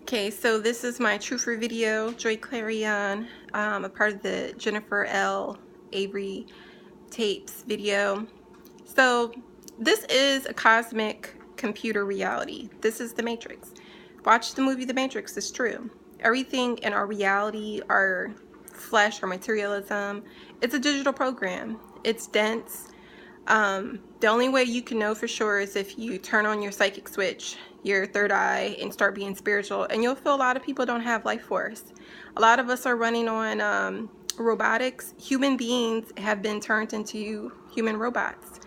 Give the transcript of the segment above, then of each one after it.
Okay, so this is my True for video, Joy Clarion, a part of the Jennifer L. Avery tapes video. So this is a cosmic computer reality. This is the Matrix. Watch the movie The Matrix. It's true. Everything in our reality, our flesh, our materialism, it's a digital program. It's dense. The only way you can know for sure is if you turn on your psychic switch, your third eye, and start being spiritual, and you'll feel a lot of people don't have life force. A lot of us are running on robotics. Human beings have been turned into human robots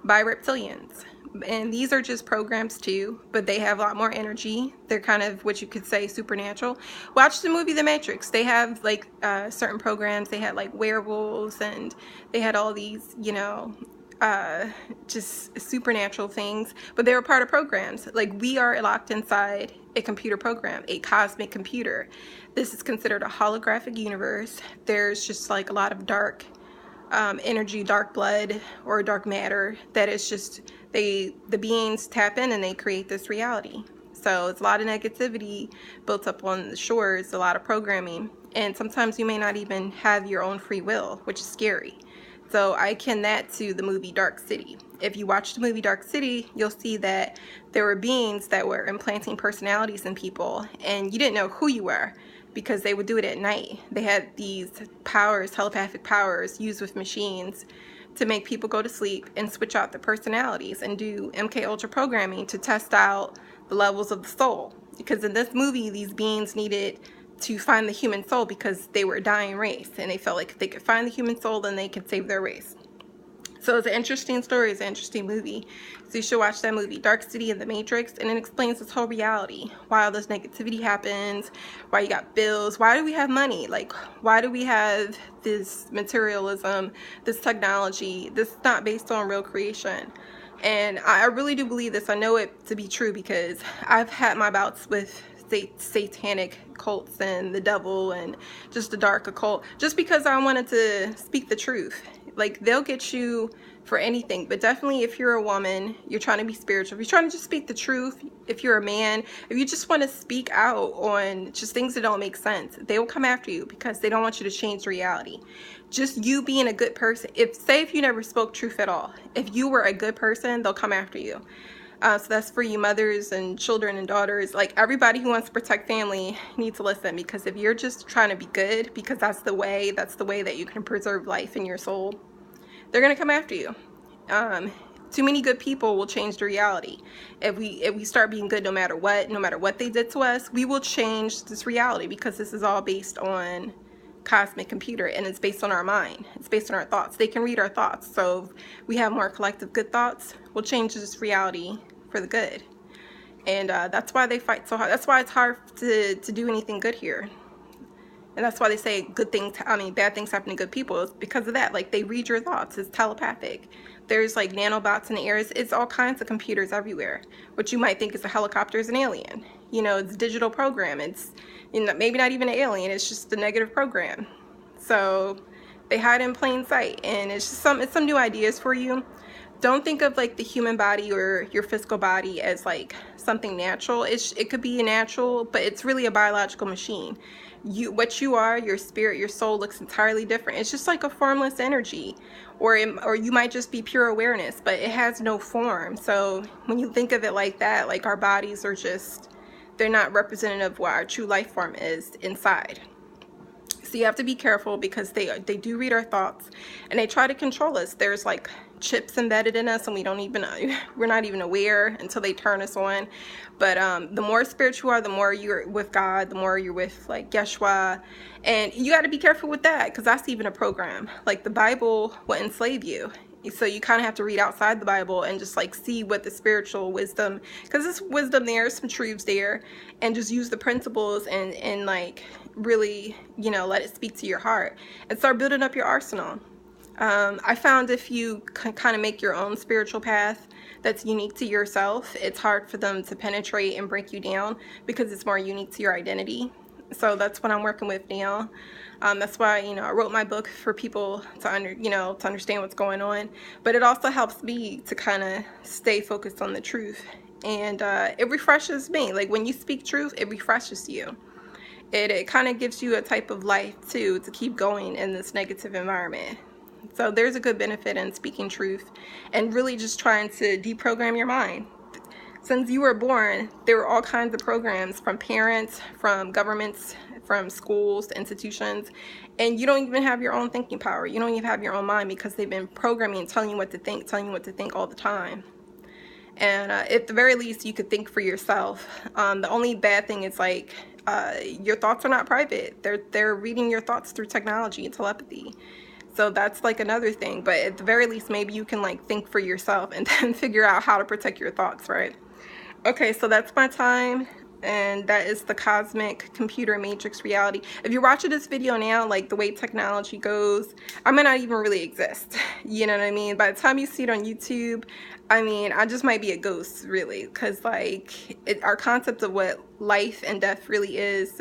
by reptilians. And these are just programs too, but they have a lot more energy. They're kind of what you could say supernatural. Watch the movie The Matrix. They have like certain programs. They had like werewolves, and they had all these, just supernatural things, but they were part of programs. Like, we are locked inside a computer program, a cosmic computer. This is considered a holographic universe. There's just like a lot of dark energy, dark blood, or dark matter that is just, the beings tap in and they create this reality. So it's a lot of negativity built up on the shores, a lot of programming, and sometimes you may not even have your own free will, which is scary. So I akin that to the movie Dark City. If you watch the movie Dark City, you'll see that there were beings that were implanting personalities in people, and you didn't know who you were because they would do it at night. They had these powers, telepathic powers, used with machines to make people go to sleep and switch out the personalities and do MK Ultra programming to test out the levels of the soul. Because in this movie, these beings needed to find the human soul because they were a dying race, and they felt like if they could find the human soul, then they could save their race. So it's an interesting story. It's an interesting movie. So you should watch that movie, Dark City and The Matrix, and it explains this whole reality. Why all this negativity happens, why you got bills, why do we have money? Like, why do we have this materialism, this technology? This is not based on real creation. And I really do believe this. I know it to be true because I've had my bouts with satanic cults and the devil and just the dark occult, just because I wanted to speak the truth. Like, they'll get you for anything, but definitely if you're a woman, you're trying to be spiritual, if you're trying to just speak the truth, if you're a man, if you just want to speak out on just things that don't make sense, they will come after you because they don't want you to change reality. Just you being a good person, if you never spoke truth at all, if you were a good person, they'll come after you. So that's for you mothers and children and daughters. Like, everybody who wants to protect family needs to listen, because if you're just trying to be good because that's the way that you can preserve life in your soul, they're gonna come after you. Too many good people will change the reality. If we start being good no matter what they did to us, we will change this reality, because this is all based on cosmic computer, and it's based on our mind. It's based on our thoughts. They can read our thoughts. So if we have more collective good thoughts, we'll change this reality for the good. And that's why they fight so hard. That's why it's hard to do anything good here. And that's why they say bad things happen to good people. It's because of that. Like, they read your thoughts. It's telepathic. There's like nanobots in the air. It's all kinds of computers everywhere. What you might think is a helicopter is an alien. It's a digital program. It's maybe not even an alien. It's just a negative program. So they hide in plain sight, and it's some new ideas for you. Don't think of like the human body or your physical body as like something natural. It could be natural, but it's really a biological machine. What you are, your spirit, your soul, looks entirely different. It's just like a formless energy, or you might just be pure awareness, but it has no form. So when you think of it like that, like, our bodies are they're not representative of what our true life form is inside. So you have to be careful, because they do read our thoughts, and they try to control us. There's like chips embedded in us, and we're not even aware until they turn us on. But the more spiritual you are, the more you're with God, the more you're with like Yeshua, and you got to be careful with that, because that's even a program. Like, the Bible will enslave you. So you kind of have to read outside the Bible and just like see what the spiritual wisdom, because there's wisdom there, some truths there, and just use the principles and like really, let it speak to your heart and start building up your arsenal. I found if you kind of make your own spiritual path that's unique to yourself, it's hard for them to penetrate and break you down, because it's more unique to your identity. So that's what I'm working with now. That's why, I wrote my book for people to understand what's going on. But it also helps me to kind of stay focused on the truth And it refreshes me. Like when you speak truth, it refreshes you. It kind of gives you a type of life too to keep going in this negative environment. So there's a good benefit in speaking truth and really just trying to deprogram your mind. Since you were born, there were all kinds of programs from parents, from governments, from schools, institutions, and you don't even have your own thinking power. You don't even have your own mind because they've been programming and telling you what to think all the time. And at the very least, you could think for yourself. The only bad thing is like your thoughts are not private. They're reading your thoughts through technology and telepathy. So that's like another thing. But at the very least, maybe you can like think for yourself and then figure out how to protect your thoughts, right? Okay, so that's my time, and that is the cosmic computer matrix reality. If you're watching this video now, like the way technology goes, I may not even really exist. You know what I mean? By the time you see it on YouTube, I mean, I just might be a ghost, really, because like our concept of what life and death really is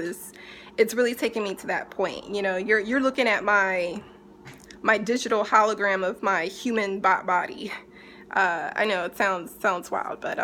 it's really taking me to that point. You know, you're looking at my digital hologram of my human body. I know it sounds wild, but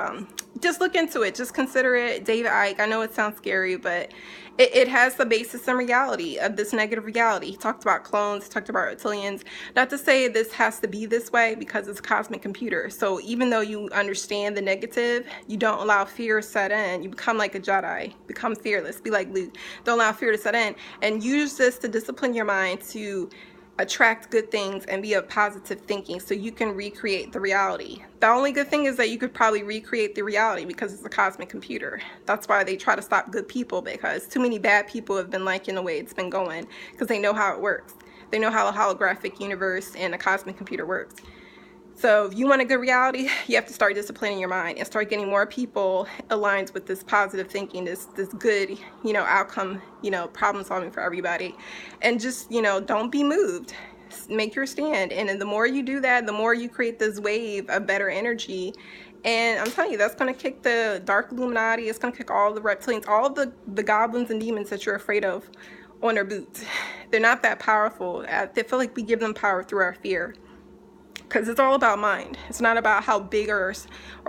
just look into it. Just consider it. David Icke, I know it sounds scary, but it has the basis in reality of this negative reality. He talked about clones, he talked about reptilians. Not to say this has to be this way because it's a cosmic computer. So even though you understand the negative, you don't allow fear to set in. You become like a Jedi. Become fearless. Be like Luke. Don't allow fear to set in. And use this to discipline your mind to attract good things and be of positive thinking so you can recreate the reality. The only good thing is that you could probably recreate the reality because it's a cosmic computer. That's why they try to stop good people, because too many bad people have been liking the way it's been going because they know how it works. They know how a holographic universe and a cosmic computer works. So if you want a good reality, you have to start disciplining your mind and start getting more people aligned with this positive thinking, this good, you know, outcome, you know, problem solving for everybody. And just, you know, don't be moved. Make your stand. And the more you do that, the more you create this wave of better energy. And I'm telling you, that's going to kick the dark Illuminati. It's going to kick all the reptilians, all the goblins and demons that you're afraid of on their boots. They're not that powerful. I feel like we give them power through our fear. Because it's all about mind. It's not about how big or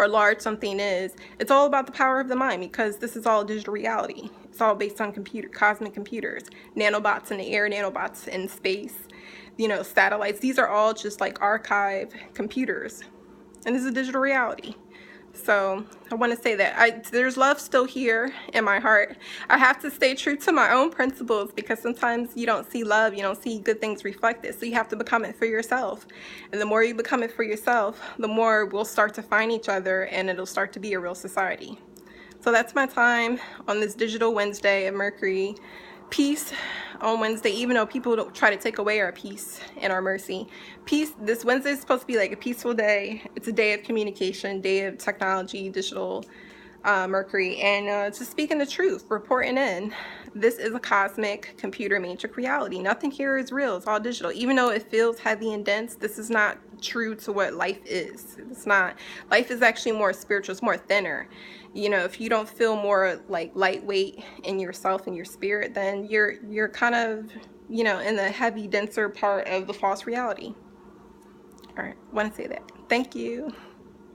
large something is. It's all about the power of the mind, because this is all digital reality. It's all based on cosmic computers, nanobots in the air, nanobots in space, you know, satellites. These are all just like archive computers, and this is digital reality. So I want to say that there's love still here in my heart. I have to stay true to my own principles, because sometimes you don't see love, you don't see good things reflected. So you have to become it for yourself. And the more you become it for yourself, the more we'll start to find each other, and it'll start to be a real society. So that's my time on this digital Wednesday of Mercury. Peace on Wednesday, even though people don't try to take away our peace and our mercy. Peace, this Wednesday is supposed to be like a peaceful day. It's a day of communication, day of technology, digital Mercury, and just speaking the truth, reporting in. This is a cosmic computer matrix reality. Nothing here is real. It's all digital. Even though it feels heavy and dense, this is not true to what life is. It's not. Life is actually more spiritual. It's more thinner. You know, if you don't feel more like lightweight in yourself and your spirit, then you're kind of, you know, in the heavy, denser part of the false reality. All right, want to say that. Thank you.